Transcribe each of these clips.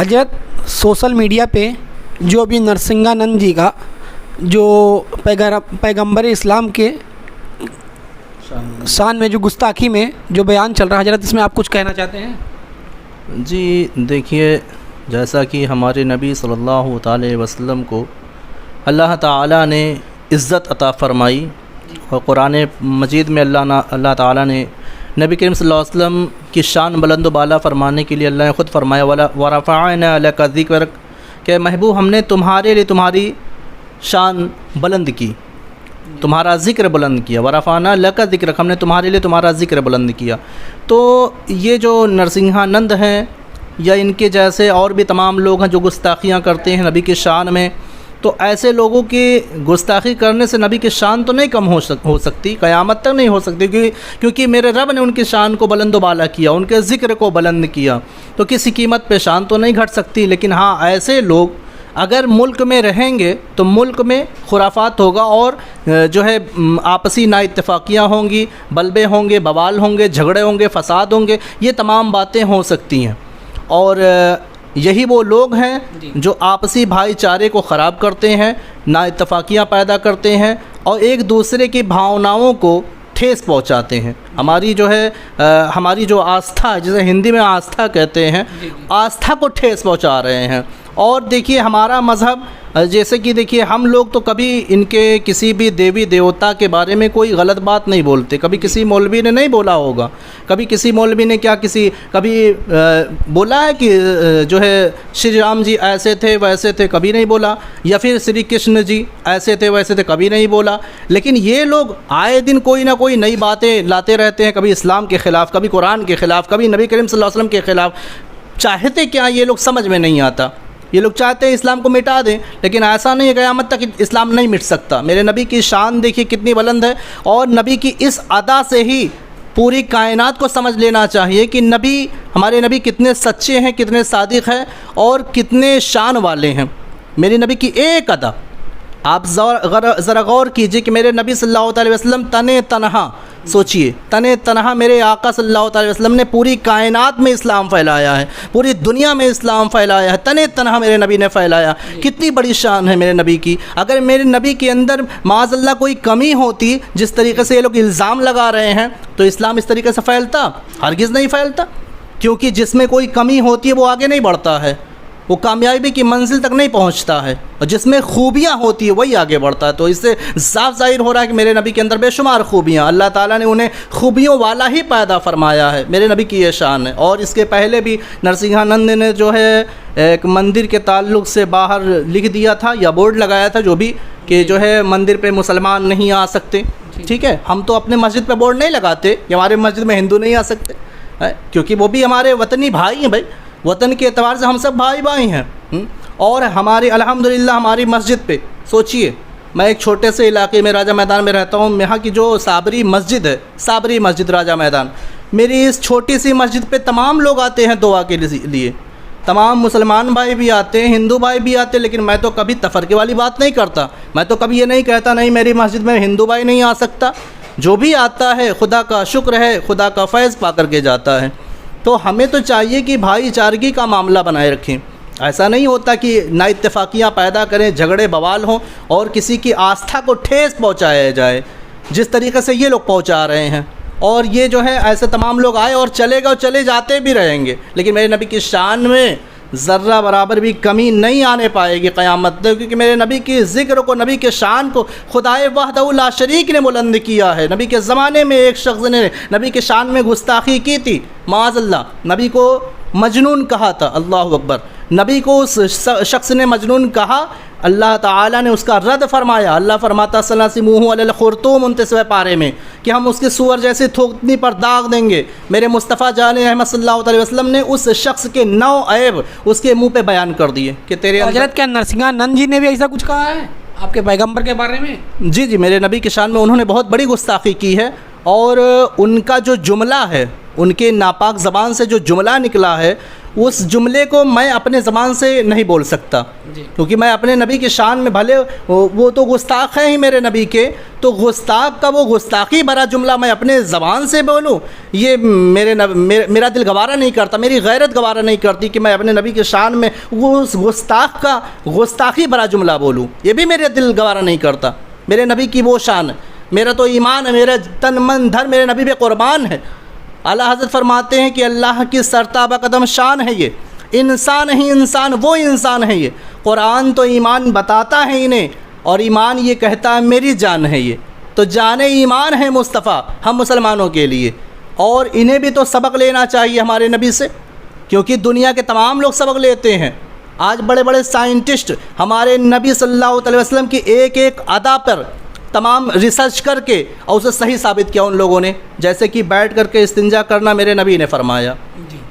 हजरत social media पे जो अभी नरसिंहानंद जी का जो पैगंबर इस्लाम के शान में जो गुस्ताखी में जो बयान चल रहा है हजरत, इसमें आप कुछ कहना चाहते हैं? जी देखिए, जैसा कि हमारे नबी सल्लल्लाहु अलैहि वसल्लम को अल्लाह ताला ने इज़्ज़त अता फ़रमाई और कुरान मजीद में अल्लाह ताला ने नबी करीम सल्लल्लाहु अलैहि वसल्लम की शान बुलंद बाला फ़रमाने के लिए अल्लाह ने ख़ुद फ़रमाया वरफ़अना लका ज़िक्रक, कि महबूब हमने तुम्हारे लिए तुम्हारी शान बुलंद की, तुम्हारा ज़िक्र बुलंद किया। वरफ़अना लका ज़िक्रक, हमने तुम्हारे लिए तुम्हारा ज़िक्र बुलंद किया। तो ये जो नरसिंहानंद हैं या इनके जैसे और भी तमाम लोग हैं जो गुस्ताखियाँ करते हैं नबी की शान में, तो ऐसे लोगों की गुस्ताखी करने से नबी की शान तो नहीं कम हो सकती, क़यामत तक नहीं हो सकती, क्योंकि मेरे रब ने उनकी शान को बुलंद बाला किया, उनके ज़िक्र को बुलंद किया, तो किसी कीमत पे शान तो नहीं घट सकती। लेकिन हाँ, ऐसे लोग अगर मुल्क में रहेंगे तो मुल्क में खुराफात होगा और जो है आपसी नाइत्तफ़ाक़ियाँ होंगी, बलबे होंगे, बवाल होंगे, झगड़े होंगे, फ़साद होंगे, ये तमाम बातें हो सकती हैं। और यही वो लोग हैं जो आपसी भाईचारे को ख़राब करते हैं, नाइत्तफ़ाक़ियाँ पैदा करते हैं और एक दूसरे की भावनाओं को ठेस पहुंचाते हैं। हमारी जो है हमारी जो आस्था, जिसे हिंदी में आस्था कहते हैं, आस्था को ठेस पहुंचा रहे हैं। और देखिए हमारा मज़हब, जैसे कि देखिए हम लोग तो कभी इनके किसी भी देवी देवता के बारे में कोई गलत बात नहीं बोलते। कभी किसी मौलवी ने नहीं बोला होगा, कभी किसी मौलवी ने कभी बोला है कि जो है श्री राम जी ऐसे थे वैसे थे, कभी नहीं बोला। या फिर श्री कृष्ण जी ऐसे थे वैसे थे, कभी नहीं बोला। लेकिन ये लोग आए दिन कोई ना कोई नई बातें लाते रहते हैं, कभी इस्लाम के ख़िलाफ़, कभी कुरान के ख़िलाफ़, कभी नबी करीम सल्लल्लाहु अलैहि वसल्लम के ख़िलाफ़। चाहते क्या ये लोग समझ में नहीं आता। ये लोग चाहते हैं इस्लाम को मिटा दें, लेकिन ऐसा नहीं है, क़यामत तक इस्लाम नहीं मिट सकता। मेरे नबी की शान देखिए कितनी बुलंद है, और नबी की इस अदा से ही पूरी कायनात को समझ लेना चाहिए कि हमारे नबी कितने सच्चे हैं, कितने सादिक़ हैं और कितने शान वाले हैं। मेरे नबी की एक अदा आप ज़रा गौर कीजिए कि मेरे नबी सल्लल्लाहु अलैहि वसल्लम तने तनहा, सोचिए, तने तनहा मेरे आका सल्लल्लाहु अलैहि वसल्लम ने पूरी कायनात में इस्लाम फैलाया है, पूरी दुनिया में इस्लाम फैलाया है, तने तनहा मेरे नबी ने फैलाया। कितनी बड़ी शान है मेरे नबी की। अगर मेरे नबी के अंदर माज़अल्लाह कोई कमी होती, जिस तरीके से ये लोग इल्ज़ाम लगा रहे हैं, तो इस्लाम इस तरीके से फैलता? हरगिज़ नहीं फैलता, क्योंकि जिसमें कोई कमी होती है वो आगे नहीं बढ़ता है, वो कामयाबी की मंजिल तक नहीं पहुंचता है, और जिसमें खूबियाँ होती है वही आगे बढ़ता है। तो इससे साफ ज़ाहिर हो रहा है कि मेरे नबी के अंदर बेशुमार खूबियाँ, अल्लाह ताला ने उन्हें खूबियों वाला ही पैदा फरमाया है। मेरे नबी की ये शान है। और इसके पहले भी नरसिंहानंद ने जो है एक मंदिर के ताल्लुक़ से बाहर लिख दिया था या बोर्ड लगाया था, जो भी कि जो है मंदिर पर मुसलमान नहीं आ सकते। ठीक है, हम तो अपने मस्जिद पर बोर्ड नहीं लगाते कि हमारे मस्जिद में हिंदू नहीं आ सकते, क्योंकि वो भी हमारे वतनी भाई हैं। भाई, वतन के एतबार से हम सब भाई भाई हैं। और हमारी अल्हम्दुलिल्लाह हमारी मस्जिद पे सोचिए, मैं एक छोटे से इलाके में राजा मैदान में रहता हूँ, यहाँ की जो साबरी मस्जिद है, साबरी मस्जिद राजा मैदान, मेरी इस छोटी सी मस्जिद पे तमाम लोग आते हैं दुआ के लिए। तमाम मुसलमान भाई भी आते हैं, हिंदू भाई भी आते हैं, लेकिन मैं तो कभी तफरके वाली बात नहीं करता। मैं तो कभी ये नहीं कहता नहीं मेरी मस्जिद में हिंदू भाई नहीं आ सकता। जो भी आता है खुदा का शुक्र है, खुदा का फैज़ पा करके जाता है। तो हमें तो चाहिए कि भाईचारगी का मामला बनाए रखें। ऐसा नहीं होता कि नाइत्तफ़ाक़ियाँ पैदा करें, झगड़े बवाल हों और किसी की आस्था को ठेस पहुँचाया जाए, जिस तरीके से ये लोग पहुँचा रहे हैं। और ये जो है ऐसे तमाम लोग आए और चले गए और चले जाते भी रहेंगे, लेकिन मेरे नबी की शान में ज़र्रा बराबर भी कमी नहीं आने पाएगी क़यामत तक, क्योंकि मेरे नबी की ज़िक्र को, नबी के शान को खुदाए वहदहू ला शरीक ने बुलंद किया है। नबी के ज़माने में एक शख्स ने नबी के शान में गुस्ताखी की थी, माज़अल्लाह, नबी को मजनून कहा था। अल्लाहु अकबर। नबी को उस शख्स ने मजनून कहा, अल्लाह ताला ने उसका रद्द फरमाया। अल्लाह फरमाता सलासिमुहु अलल खुर्तूम 29वें पारे में कि हम उसके सूअर जैसी थूकनी पर दाग देंगे। मेरे मुस्तफ़ा जान रहमत सल्लल्लाहु अलैहि वसल्लम ने उस शख्स के 9 ऐब उसके मुँह पे बयान कर दिए कि तेरे हज़रत क्या नरसिंहानंद जी ने भी ऐसा कुछ कहा है आपके पैगम्बर के बारे में? जी जी, मेरे नबी के शान में उन्होंने बहुत बड़ी गुस्ताखी की है। और उनका जो जुमला है, उनके नापाक ज़बान से जो जुमला निकला है, उस जुमले को मैं अपने ज़बान से नहीं बोल सकता, क्योंकि मैं अपने नबी की शान में, भले वो तो गुस्ताख हैं ही मेरे नबी के, तो गुस्ताख का वो गुस्ताखी भरा जुमला मैं अपने ज़बान से बोलूँ, ये मेरा दिल गवारा नहीं करता, मेरी गैरत गवारा नहीं करती कि मैं अपने नबी की शान में वो उस गुस्ताख का गुस्ताखी भरा जुमला बोलूँ, ये भी मेरे दिल गवारा नहीं करता। मेरे नबी की वो शान है, मेरा तो ईमान है, मेरा तन मन धन मेरे नबी पे कुर्बान है। आला हज़रत फरमाते हैं कि अल्लाह की सरताबा कदम शान है ये, इंसान ही इंसान, वो इंसान है ये। कुरान तो ईमान बताता है इन्हें, और ईमान ये कहता है मेरी जान है ये। तो जाने ईमान है मुस्तफ़ा हम मुसलमानों के लिए, और इन्हें भी तो सबक लेना चाहिए हमारे नबी से, क्योंकि दुनिया के तमाम लोग सबक लेते हैं। आज बड़े बड़े साइंटिस्ट हमारे नबी सल्लल्लाहु अलैहि वसल्लम की एक एक अदा पर तमाम रिसर्च करके और उसे सही साबित किया उन लोगों ने। जैसे कि बैठ करके इस्तिंजा करना मेरे नबी ने फरमाया,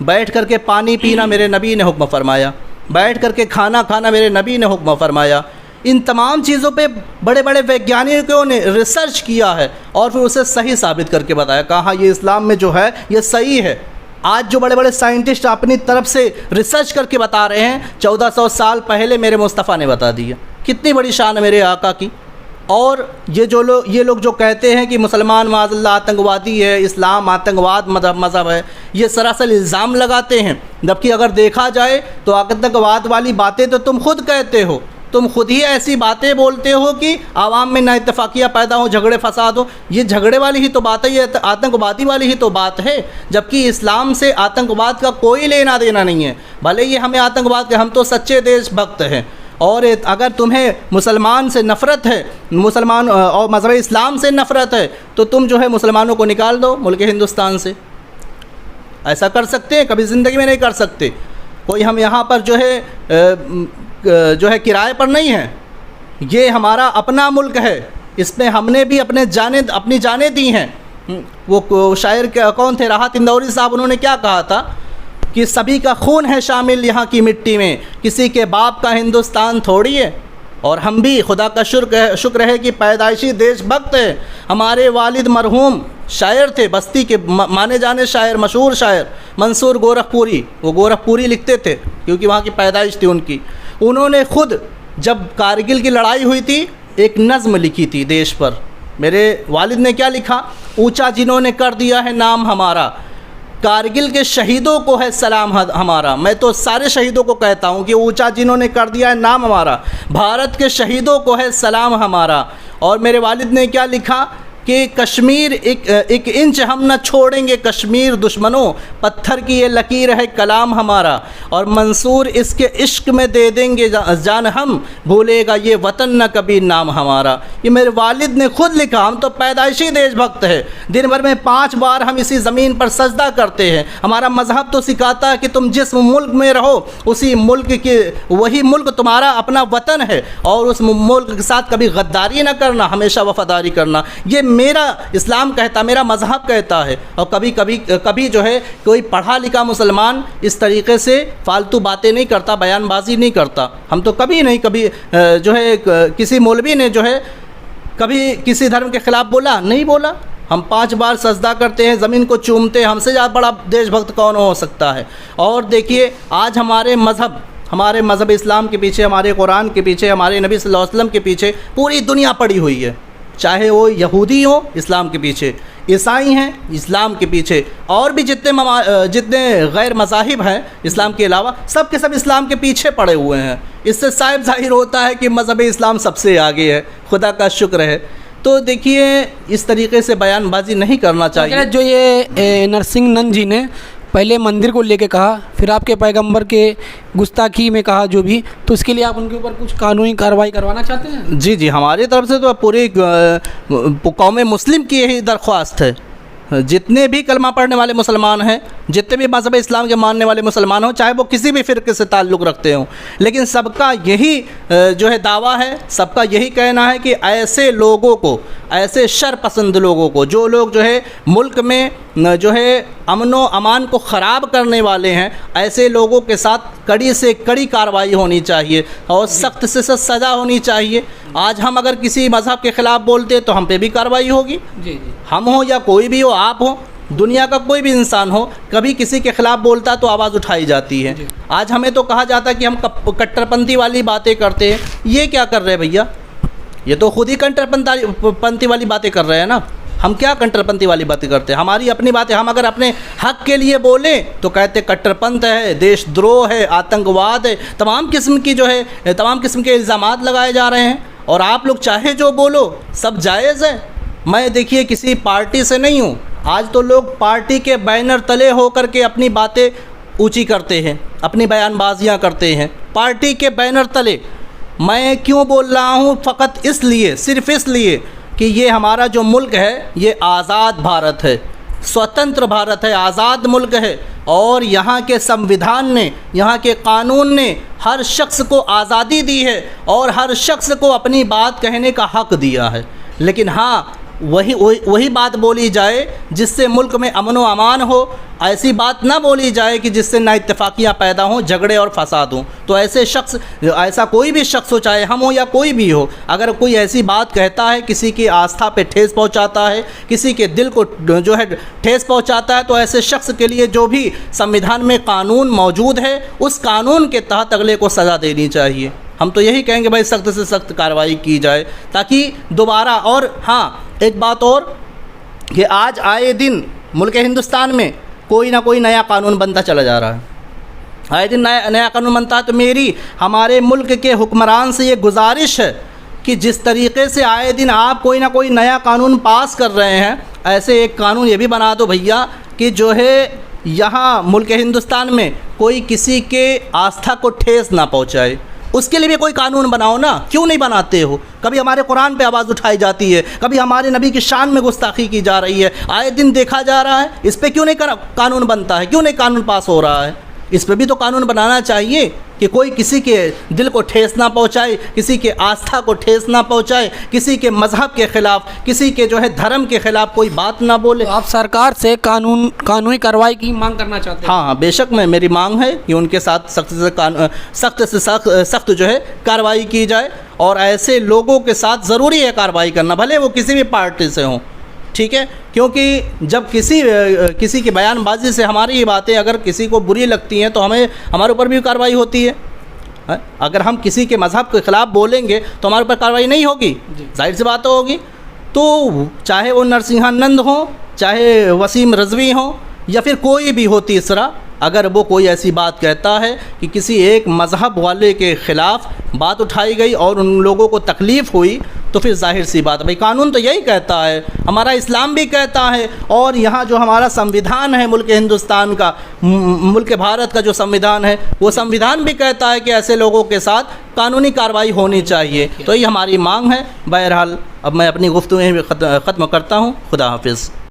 बैठ करके पानी पीना मेरे नबी ने हुक्म फरमाया, बैठ करके खाना खाना मेरे नबी ने हुक्म फरमाया। इन तमाम चीज़ों पे बड़े बड़े वैज्ञानिकों ने रिसर्च किया है और फिर उसे सही साबित करके बताया, कहा ये इस्लाम में जो है ये सही है। आज जो बड़े बड़े साइंटिस्ट अपनी तरफ से रिसर्च करके बता रहे हैं, 1400 साल पहले मेरे मुस्तफ़ा ने बता दिया। कितनी बड़ी शान है मेरे आका की। और ये लोग जो कहते हैं कि मुसलमान माज़अल्लाह आतंकवादी है, इस्लाम आतंकवाद मज़हब है, ये सरासर इल्ज़ाम लगाते हैं। जबकि अगर देखा जाए तो आतंकवाद वाली बातें तो तुम खुद कहते हो, तुम खुद ही ऐसी बातें बोलते हो कि आवाम में नाइतफ़ाक़ियाँ पैदा हो, झगड़े फसाद हो। ये झगड़े वाली ही तो बात है, ये आतंकवादी वाली ही तो बात है। जबकि इस्लाम से आतंकवाद का कोई लेना देना नहीं है। भले ही हमें आतंकवाद के, हम तो सच्चे देशभक्त हैं। और अगर तुम्हें मुसलमान से नफ़रत है, मुसलमान और मज़हब इस्लाम से नफ़रत है, तो तुम जो है मुसलमानों को निकाल दो मुल्क हिंदुस्तान से। ऐसा कर सकते हैं? कभी ज़िंदगी में नहीं कर सकते। कोई हम यहाँ पर जो है किराए पर नहीं है, ये हमारा अपना मुल्क है। इसमें हमने भी अपनी जानें दी हैं। वो शायर कौन थे, राहत इंदौरी साहब, उन्होंने क्या कहा था कि सभी का खून है शामिल यहाँ की मिट्टी में, किसी के बाप का हिंदुस्तान थोड़ी है। और हम भी खुदा का शुक्र है कि पैदाइशी देशभक्त है। हमारे वालिद मरहूम शायर थे, बस्ती के माने जाने शायर, मशहूर शायर मंसूर गोरखपुरी। वो गोरखपुरी लिखते थे क्योंकि वहाँ की पैदाइश थी उनकी। उन्होंने खुद जब कारगिल की लड़ाई हुई थी एक नज़्म लिखी थी देश पर। मेरे वालिद ने क्या लिखा, ऊंचा जिन्होंने कर दिया है नाम हमारा, कारगिल के शहीदों को है सलाम हमारा। मैं तो सारे शहीदों को कहता हूँ कि ऊंचा जिन्होंने कर दिया है नाम हमारा, भारत के शहीदों को है सलाम हमारा। और मेरे वालिद ने क्या लिखा कि कश्मीर एक इंच हम न छोड़ेंगे कश्मीर दुश्मनों, पत्थर की ये लकीर है कलाम हमारा। और मंसूर इसके इश्क में दे देंगे जान हम, भूलेगा ये वतन न कभी नाम हमारा। ये मेरे वालिद ने खुद लिखा। हम तो पैदाइशी देशभक्त है। दिन भर में 5 बार हम इसी ज़मीन पर सजदा करते हैं। हमारा मज़हब तो सिखाता है कि तुम जिस मुल्क में रहो उसी मुल्क के, वही मुल्क तुम्हारा अपना वतन है, और उस मुल्क के साथ कभी गद्दारी न करना, हमेशा वफ़ादारी करना। ये मेरा इस्लाम कहता, मेरा मज़हब कहता है। और कभी जो है कोई पढ़ा लिखा मुसलमान इस तरीक़े से फालतू बातें नहीं करता, बयानबाजी नहीं करता। हम तो कभी जो है किसी मौलवी ने जो है कभी किसी धर्म के ख़िलाफ़ बोला नहीं बोला। हम 5 बार सजदा करते हैं, ज़मीन को चूमते हैं। हमसे ज़्यादा बड़ा देशभक्त कौन हो सकता है। और देखिए आज हमारे मज़हब इस्लाम के पीछे, हमारे कुरान के पीछे, हमारे नबी सल्लल्लाहु अलैहि वसल्लम के पीछे पूरी दुनिया पड़ी हुई है। चाहे वो यहूदी हो इस्लाम के पीछे, ईसाई हैं इस्लाम के पीछे, और भी जितने गैर मज़ाहिब हैं इस्लाम के अलावा, सब के सब इस्लाम के पीछे पड़े हुए हैं। इससे साफ ज़ाहिर होता है कि मज़हब इस्लाम सबसे आगे है। खुदा का शुक्र है। तो देखिए इस तरीक़े से बयानबाजी नहीं करना चाहिए। जो ये नरसिंह नंद जी ने पहले मंदिर को लेके कहा, फिर आपके पैगंबर के गुस्ताखी में कहा जो भी, तो इसके लिए आप उनके ऊपर कुछ कानूनी कार्रवाई करवाना चाहते हैं? जी, हमारी तरफ से तो पूरी कौम मुस्लिम की यही दरख्वास्त है। जितने भी कलमा पढ़ने वाले मुसलमान हैं, जितने भी मज़हब इस्लाम के मानने वाले मुसलमान हों, चाहे वो किसी भी फ़िरक़े से ताल्लुक़ रखते हों, लेकिन सबका यही जो है दावा है, सबका यही कहना है कि ऐसे लोगों को, ऐसे शर पसंद लोगों को, जो लोग जो है मुल्क में जो है अमन व अमान को ख़राब करने वाले हैं, ऐसे लोगों के साथ कड़ी से कड़ी कार्रवाई होनी चाहिए और सख्त से सख्त सज़ा होनी चाहिए। आज हम अगर किसी मज़हब के ख़िलाफ़ बोलते तो हम पे भी कार्रवाई होगी। जी। हम हो या कोई भी हो, आप हो, दुनिया का कोई भी इंसान हो, कभी किसी के ख़िलाफ़ बोलता तो आवाज़ उठाई जाती है। आज हमें तो कहा जाता है कि हम कट्टरपंथी वाली बातें करते हैं। ये क्या कर रहे हैं भैया? ये तो खुद ही कट्टरपंथी वाली बातें कर रहे हैं ना। हम क्या कट्टरपंथी वाली बातें करते हैं? हमारी अपनी बातें, हम अगर अपने हक़ के लिए बोलें तो कहते कट्टरपंथ है, देशद्रोह है, आतंकवाद है, तमाम किस्म की जो है तमाम किस्म के इल्ज़ामात लगाए जा रहे हैं। और आप लोग चाहे जो बोलो, सब जायज़ है। मैं देखिए किसी पार्टी से नहीं हूँ। आज तो लोग पार्टी के बैनर तले होकर के अपनी बातें ऊंची करते हैं, अपनी बयानबाजियां करते हैं पार्टी के बैनर तले। मैं क्यों बोल रहा हूँ? फ़कत इसलिए, सिर्फ़ इसलिए कि ये हमारा जो मुल्क है ये आज़ाद भारत है, स्वतंत्र भारत है, आज़ाद मुल्क है। और यहाँ के संविधान ने, यहाँ के कानून ने हर शख्स को आज़ादी दी है और हर शख्स को अपनी बात कहने का हक़ दिया है। लेकिन हाँ, वही बात बोली जाए जिससे मुल्क में अमन व अमान हो। ऐसी बात ना बोली जाए कि जिससे ना इत्तेफाकियाँ पैदा हों, झगड़े और फसाद हों। तो ऐसे शख्स, ऐसा कोई भी शख्स हो, चाहे हम हो या कोई भी हो, अगर कोई ऐसी बात कहता है, किसी की आस्था पे ठेस पहुंचाता है, किसी के दिल को जो है ठेस पहुंचाता है, तो ऐसे शख्स के लिए जो भी संविधान में कानून मौजूद है, उस कानून के तहत अगले को सज़ा देनी चाहिए। हम तो यही कहेंगे भाई, सख्त से सख्त कार्रवाई की जाए ताकि दोबारा। और हाँ, एक बात और कि आज आए दिन मुल्क हिंदुस्तान में कोई ना कोई नया कानून बनता चला जा रहा है। आए दिन नया कानून बनता है। तो मेरी हमारे मुल्क के हुक्मरान से ये गुजारिश है कि जिस तरीके से आए दिन आप कोई ना कोई नया कानून पास कर रहे हैं, ऐसे एक कानून ये भी बना दो भैया कि जो है यहाँ मुल्क हिंदुस्तान में कोई किसी के आस्था को ठेस ना पहुँचाए। उसके लिए भी कोई कानून बनाओ ना, क्यों नहीं बनाते हो? कभी हमारे कुरान पे आवाज़ उठाई जाती है, कभी हमारे नबी की शान में गुस्ताखी की जा रही है, आए दिन देखा जा रहा है। इस पे क्यों नहीं कानून बनता है? क्यों नहीं कानून पास हो रहा है? इस पे भी तो कानून बनाना चाहिए कि कोई किसी के दिल को ठेस ना पहुंचाए, किसी के आस्था को ठेस ना पहुंचाए, किसी के मज़हब के ख़िलाफ़, किसी के जो है धर्म के ख़िलाफ़ कोई बात ना बोले। तो आप सरकार से कानूनी कार्रवाई की मांग करना चाहते हैं? हाँ, बेशक मेरी मांग है कि उनके साथ सख्त से सख्त जो है कार्रवाई की जाए। और ऐसे लोगों के साथ ज़रूरी है कार्रवाई करना, भले वो किसी भी पार्टी से हों, ठीक है? क्योंकि जब किसी की बयानबाजी से हमारी ये बातें अगर किसी को बुरी लगती हैं तो हमारे ऊपर भी कार्रवाई होती है। अगर हम किसी के मज़हब के ख़िलाफ़ बोलेंगे तो हमारे ऊपर कार्रवाई नहीं होगी, जाहिर सी बात होगी। तो चाहे वो नरसिंहानंद हो, चाहे वसीम रज़वी हो, या फिर कोई भी हो तीसरा, अगर वो कोई ऐसी बात कहता है कि किसी एक मज़हब वाले के ख़िलाफ़ बात उठाई गई और उन लोगों को तकलीफ़ हुई, तो फिर जाहिर सी बात है भाई, कानून तो यही कहता है, हमारा इस्लाम भी कहता है, और यहाँ जो हमारा संविधान है मुल्क हिंदुस्तान का, मुल्क भारत का जो संविधान है, वो संविधान भी कहता है कि ऐसे लोगों के साथ कानूनी कार्रवाई होनी चाहिए। तो ये हमारी मांग है। बहरहाल अब मैं अपनी गुफ्तगू में ख़त्म करता हूँ। खुदा हाफिज़।